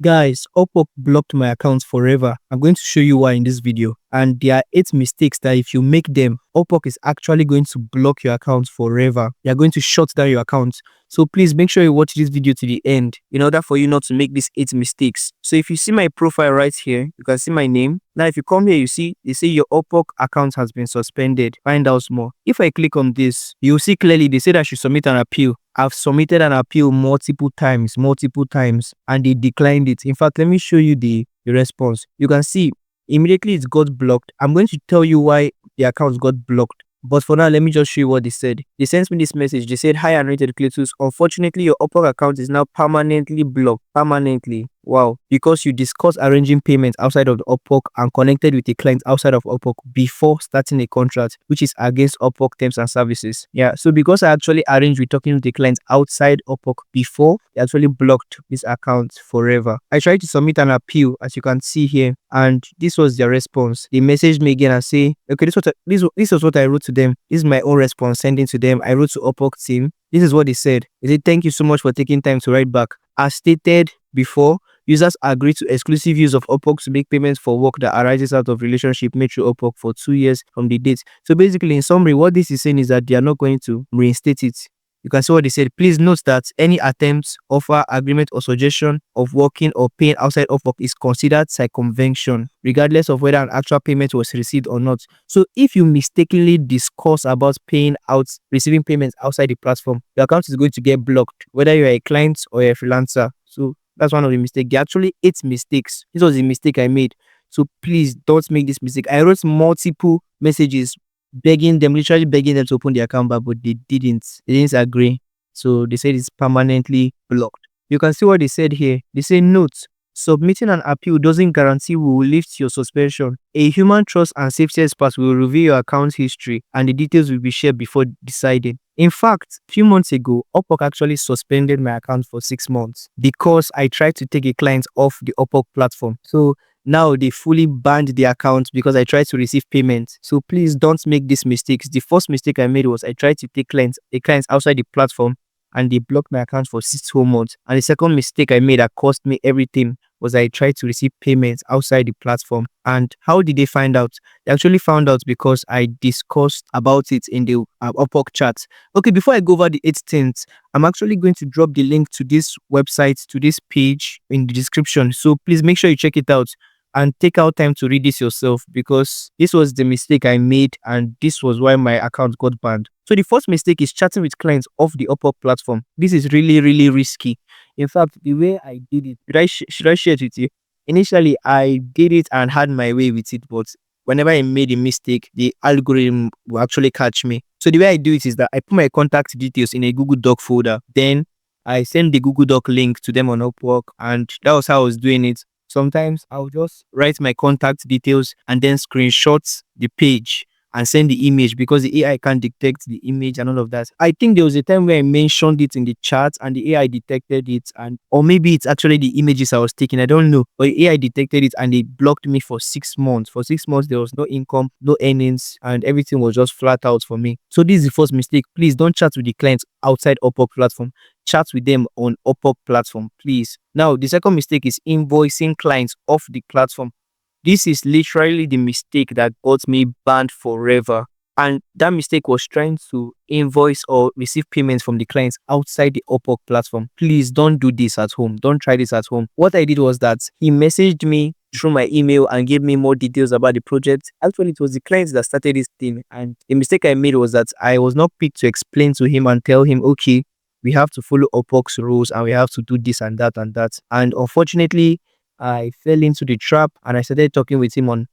Guys, Upwork blocked my account forever. I'm going to show you why in this video. And there are 8 mistakes that if you make them, Upwork is actually going to block your account forever. They are going to shut down your account. So please make sure you watch this video to the end in order for you not to make these 8 mistakes. So if you see my profile right here, you can see my name. Now if you come here, you see they say your Upwork account has been suspended. Find out more. If I click on this, you'll see clearly they said I should submit an appeal. I've submitted an appeal multiple times, and they declined it. In fact, let me show you the response. You can see immediately it got blocked. I'm going to tell you why the account got blocked. But for now, let me just show you what they said. They sent me this message. They said, "Hi, unrated Cletus. Unfortunately, your Upwork account is now permanently blocked." Permanently. Wow. Because you discussed arranging payments outside of the Upwork and connected with a client outside of Upwork before starting a contract, which is against Upwork terms and services. Yeah. So because I actually arranged with talking with the client outside Upwork before, they actually blocked this account forever. I tried to submit an appeal, as you can see here, and this was their response. They messaged me again and say, "Okay, this was what I wrote to them. This is my own response sending to them. I wrote to Upwork team. This is what they said. They said, "Thank you so much for taking time to write back. As stated before, users agree to exclusive use of Upwork to make payments for work that arises out of relationship made through Upwork for 2 years from the date." So basically, in summary, what this is saying is that they are not going to reinstate it. You can see what they said. Please note that any attempts, offer, agreement, or suggestion of working or paying outside of work is considered circumvention, regardless of whether an actual payment was received or not. So if you mistakenly discuss about receiving payments outside the platform, your account is going to get blocked, whether you're a client or a freelancer. So that's one of the mistakes. There are actually 8 mistakes. This was a mistake I made. So please don't make this mistake. I wrote multiple messages literally begging them to open the account back, but they didn't agree. So they said it's permanently blocked. You can see what they said here. They say, "Note, submitting an appeal doesn't guarantee we will lift your suspension. A human trust and safety expert will review your account history and the details will be shared before deciding." In fact, a few months ago, Upwork actually suspended my account for 6 months because I tried to take a client off the Upwork platform. So now they fully banned the account because I tried to receive payments. So please don't make these mistakes. The first mistake I made was I tried to take clients outside the platform and they blocked my account for 6 whole months. And the second mistake I made that cost me everything was I tried to receive payments outside the platform. And how did they find out? They actually found out because I discussed about it in the Upwork chat. Okay, before I go over the 8 things, I'm actually going to drop the link to this website, to this page in the description. So please make sure you check it out and take out time to read this yourself, because this was the mistake I made and this was why my account got banned. So the first mistake is chatting with clients off the Upwork platform. This is really, really risky. In fact, the way I did it, should I share it with you? Initially, I did it and had my way with it, but whenever I made a mistake, the algorithm will actually catch me. So the way I do it is that I put my contact details in a Google Doc folder. Then I send the Google Doc link to them on Upwork, and that was how I was doing it. Sometimes I'll just write my contact details and then screenshot the page and send the image, because the AI can't detect the image and all of that. I think there was a time where I mentioned it in the chat and the AI detected it, or maybe it's actually the images I was taking. I don't know. But the AI detected it and they blocked me for 6 months. For 6 months, there was no income, no earnings, and everything was just flat out for me. So this is the first mistake. Please don't chat with the clients outside Upwork platform. Chat with them on Upwork platform, please. Now, the second mistake is invoicing clients off the platform. This is literally the mistake that got me banned forever. And that mistake was trying to invoice or receive payments from the clients outside the Upwork platform. Please don't do this at home. Don't try this at home. What I did was that he messaged me through my email and gave me more details about the project. Actually, it was the clients that started this thing. And the mistake I made was that I was not picked to explain to him and tell him, okay, we have to follow Upwork's rules and we have to do this and that and that. And unfortunately, I fell into the trap and I started talking with him on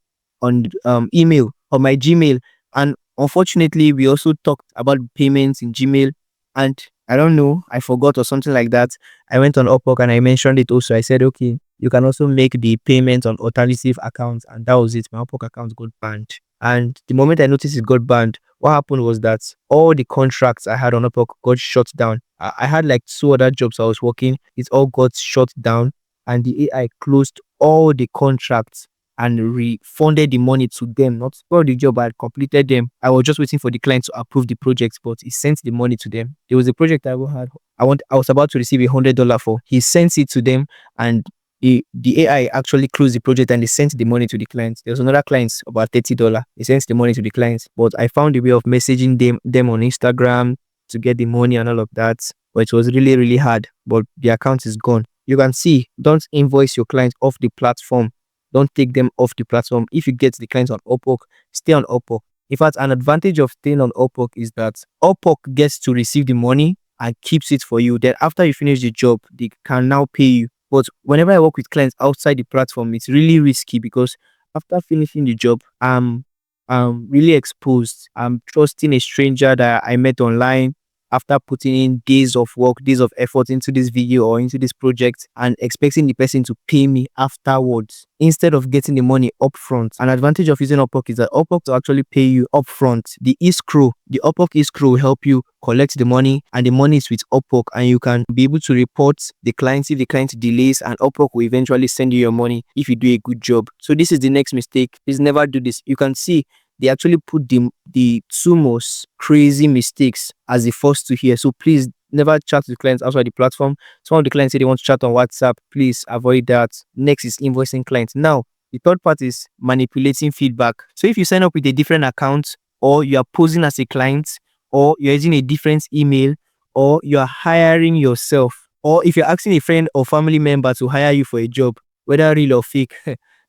email, on my Gmail. And unfortunately, we also talked about payments in Gmail. And I don't know, I forgot or something like that. I went on Upwork and I mentioned it also. I said, okay, you can also make the payments on alternative accounts. And that was it. My Upwork account got banned. And the moment I noticed it got banned, what happened was that all the contracts I had on Upwork got shut down. I had like 2 other jobs I was working. It all got shut down. And the AI closed all the contracts and refunded the money to them. Not for the job, I had completed them. I was just waiting for the client to approve the project, but he sent the money to them. There was a project I was about to receive $100 for. He sent it to them and the AI actually closed the project and they sent the money to the client. There was another client about $30. They sent the money to the client, but I found a way of messaging them on Instagram to get the money and all of that. But it was really, really hard. But the account is gone. You can see, don't invoice your clients off the platform. Don't take them off the platform. If you get the clients on Upwork, stay on Upwork. In fact, an advantage of staying on Upwork is that Upwork gets to receive the money and keeps it for you. Then after you finish the job, they can now pay you. But whenever I work with clients outside the platform, it's really risky because after finishing the job, I'm really exposed. I'm trusting a stranger that I met online after putting in days of work, days of effort into this video or into this project and expecting the person to pay me afterwards instead of getting the money upfront. An advantage of using Upwork is that Upwork will actually pay you upfront. The Upwork escrow will help you collect the money, and the money is with Upwork, and you can be able to report the client if the client delays, and Upwork will eventually send you your money if you do a good job. So this is the next mistake. Please never do this. You can see they actually put the two most crazy mistakes as the first to hear. So please never chat with clients outside the platform. Some of the clients say they want to chat on WhatsApp. Please avoid that. Next is invoicing clients. Now, the third part is manipulating feedback. So if you sign up with a different account, or you are posing as a client, or you're using a different email, or you're hiring yourself, or if you're asking a friend or family member to hire you for a job, whether real or fake,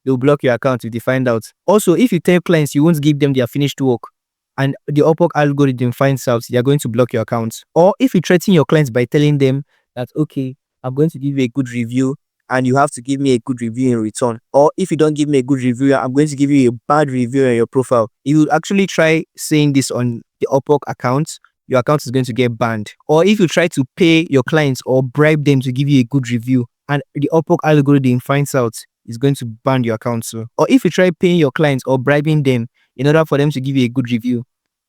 they'll block your account if they find out. Also, if you tell clients you won't give them their finished work and the Upwork algorithm finds out, they're going to block your account. Or if you threaten your clients by telling them that, okay, I'm going to give you a good review and you have to give me a good review in return. Or if you don't give me a good review, I'm going to give you a bad review on your profile. If you actually try saying this on the Upwork account, your account is going to get banned. Or if you try to pay your clients or bribe them to give you a good review and the Upwork algorithm finds out, is going to ban your account too. Or if you try paying your clients or bribing them in order for them to give you a good review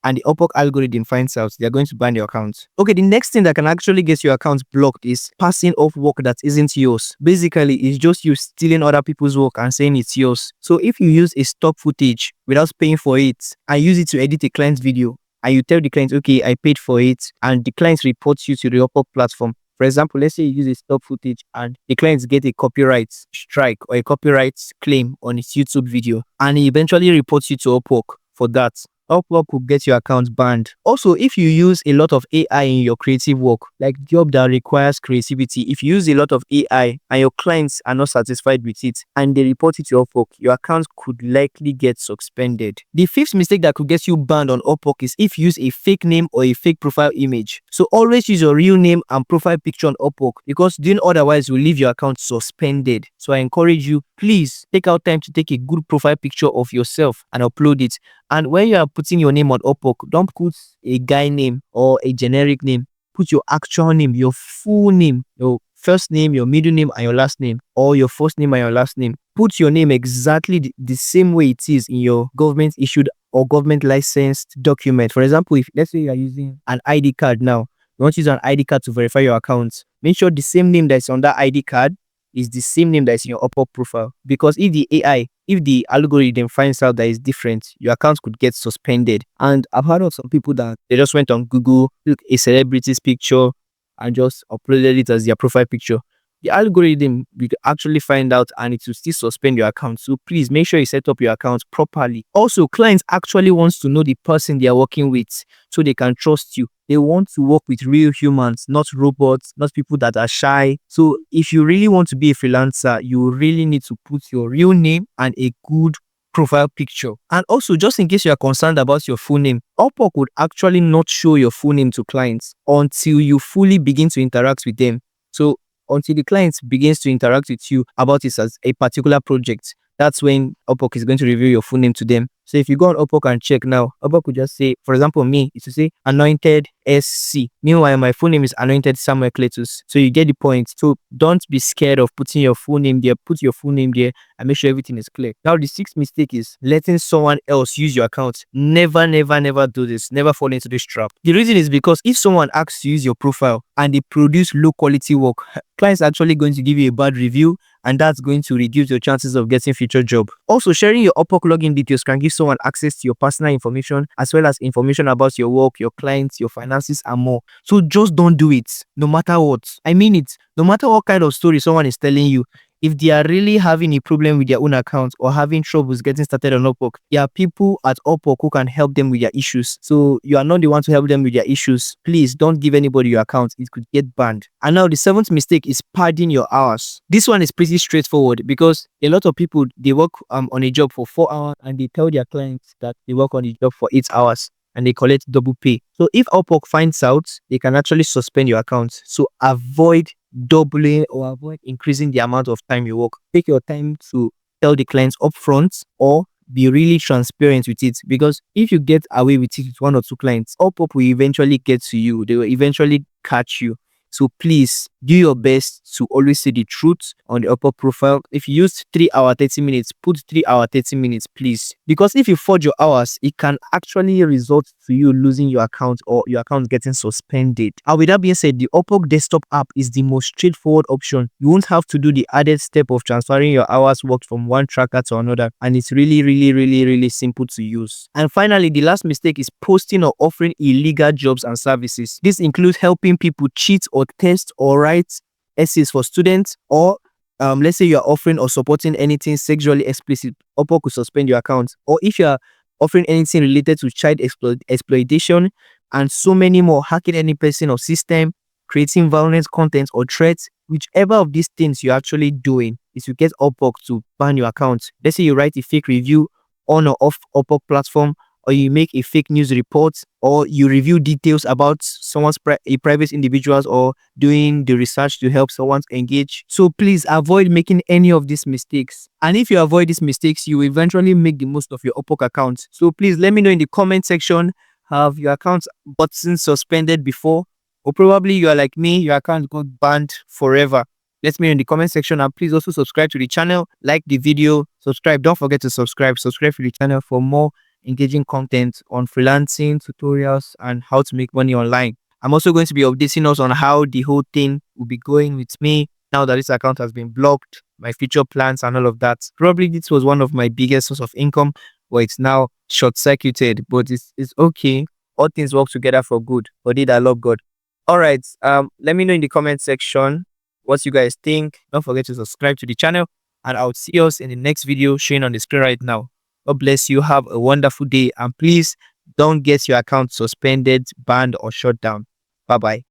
and the Upwork algorithm finds out, they're going to ban your account. Okay, the next thing that can actually get your account blocked is passing off work that isn't yours. Basically, it's just you stealing other people's work and saying it's yours. So if you use a stock footage without paying for it and use it to edit a client's video, and you tell the client, okay, I paid for it, and the client reports you to the Upwork platform. For example, let's say you use a stock footage and the clients get a copyright strike or a copyright claim on his YouTube video, and he eventually reports you to Upwork for that. Upwork will get your account banned. Also, if you use a lot of AI in your creative work, like job that requires creativity, if you use a lot of AI and your clients are not satisfied with it and they report it to Upwork, your account could likely get suspended. The fifth mistake that could get you banned on Upwork is if you use a fake name or a fake profile image. So always use your real name and profile picture on Upwork, because doing otherwise will leave your account suspended. So I encourage you, please take out time to take a good profile picture of yourself and upload it. And when you are putting your name on Upwork, don't put a guy name or a generic name. Put your actual name, your full name, your first name, your middle name, and your last name, or your first name and your last name. Put your name exactly the same way it is in your government issued or government licensed document. For example, if let's say you are using an ID card now, you want to use an ID card to verify your account. Make sure the same name that's on that ID card is the same name that's in your Upwork profile. Because if the algorithm finds out that it's different, your account could get suspended. And I've heard of some people that they just went on Google, took a celebrity's picture and just uploaded it as their profile picture. The algorithm will actually find out and it will still suspend your account. So please make sure you set up your account properly. Also, clients actually wants to know the person they are working with so they can trust you. They want to work with real humans, not robots, not people that are shy. So if you really want to be a freelancer, you really need to put your real name and a good profile picture. And also, just in case you are concerned about your full name, Upwork would actually not show your full name to clients until you fully begin to interact with them. So until the client begins to interact with you about it as a particular project, that's when Upwork is going to reveal your full name to them. So if you go on Upwork and check now, Upwork would just say, for example, me, it will say Anointed SC. Meanwhile, my full name is Anointed Samuel Cletus. So you get the point. So don't be scared of putting your full name there. Put your full name there and make sure everything is clear. Now, the sixth mistake is letting someone else use your account. Never, never, never do this. Never fall into this trap. The reason is because if someone asks to use your profile and they produce low quality work, clients are actually going to give you a bad review, and that's going to reduce your chances of getting future job. Also, sharing your Upwork login details can give someone access to your personal information as well as information about your work, your clients, your finances, and more. So just don't do it, no matter what. I mean it. No matter what kind of story someone is telling you, if they are really having a problem with their own account or having troubles getting started on Upwork, there are people at Upwork who can help them with their issues. So you are not the one to help them with their issues. Please don't give anybody your account. It could get banned. And now the seventh mistake is padding your hours. This one is pretty straightforward because a lot of people, they work on a job for 4 hours and they tell their clients that they work on the job for 8 hours and they collect double pay. So if Upwork finds out, they can actually suspend your account. So avoid doubling or avoid increasing the amount of time you work. Take your time to tell the clients upfront or be really transparent with it, because if you get away with it with one or two clients, Upwork will eventually get to you. They will eventually catch you. So please do your best to always say the truth on the Upwork profile. If you use 3 hour 30 minutes, put 3 hour 30 minutes, please. Because if you forge your hours, it can actually result to you losing your account or your account getting suspended. And with that being said, the Upwork desktop app is the most straightforward option. You won't have to do the added step of transferring your hours worked from one tracker to another. And it's really simple to use. And finally, the last mistake is posting or offering illegal jobs and services. This includes helping people cheat or test or write essays for students, or let's say you're offering or supporting anything sexually explicit, Upwork could suspend your account. Or if you're offering anything related to child exploitation and so many more, hacking any person or system, creating violent content or threats, whichever of these things you're actually doing is to get Upwork to ban your account. Let's say you write a fake review on or off Upwork platform, or you make a fake news report, or you review details about someone's a private individuals, or doing the research to help someone engage. So please avoid making any of these mistakes. And if you avoid these mistakes, you will eventually make the most of your Upwork account. So please let me know in the comment section, have your account gotten suspended before? Or probably you are like me, your account got banned forever. Let me know in the comment section, and please also subscribe to the channel, like the video, subscribe. Don't forget to subscribe to the channel for more engaging content on freelancing, tutorials, and how to make money online. I'm also going to be updating us on how the whole thing will be going with me now that this account has been blocked, my future plans and all of that. Probably this was one of my biggest source of income, but it's now short-circuited, but it's okay. All things work together for good. For it, I love God. All right. Let me know in the comment section what you guys think. Don't forget to subscribe to the channel, and I'll see us in the next video showing on the screen right now. God bless you. Have a wonderful day. And please don't get your account suspended, banned, or shut down. Bye-bye.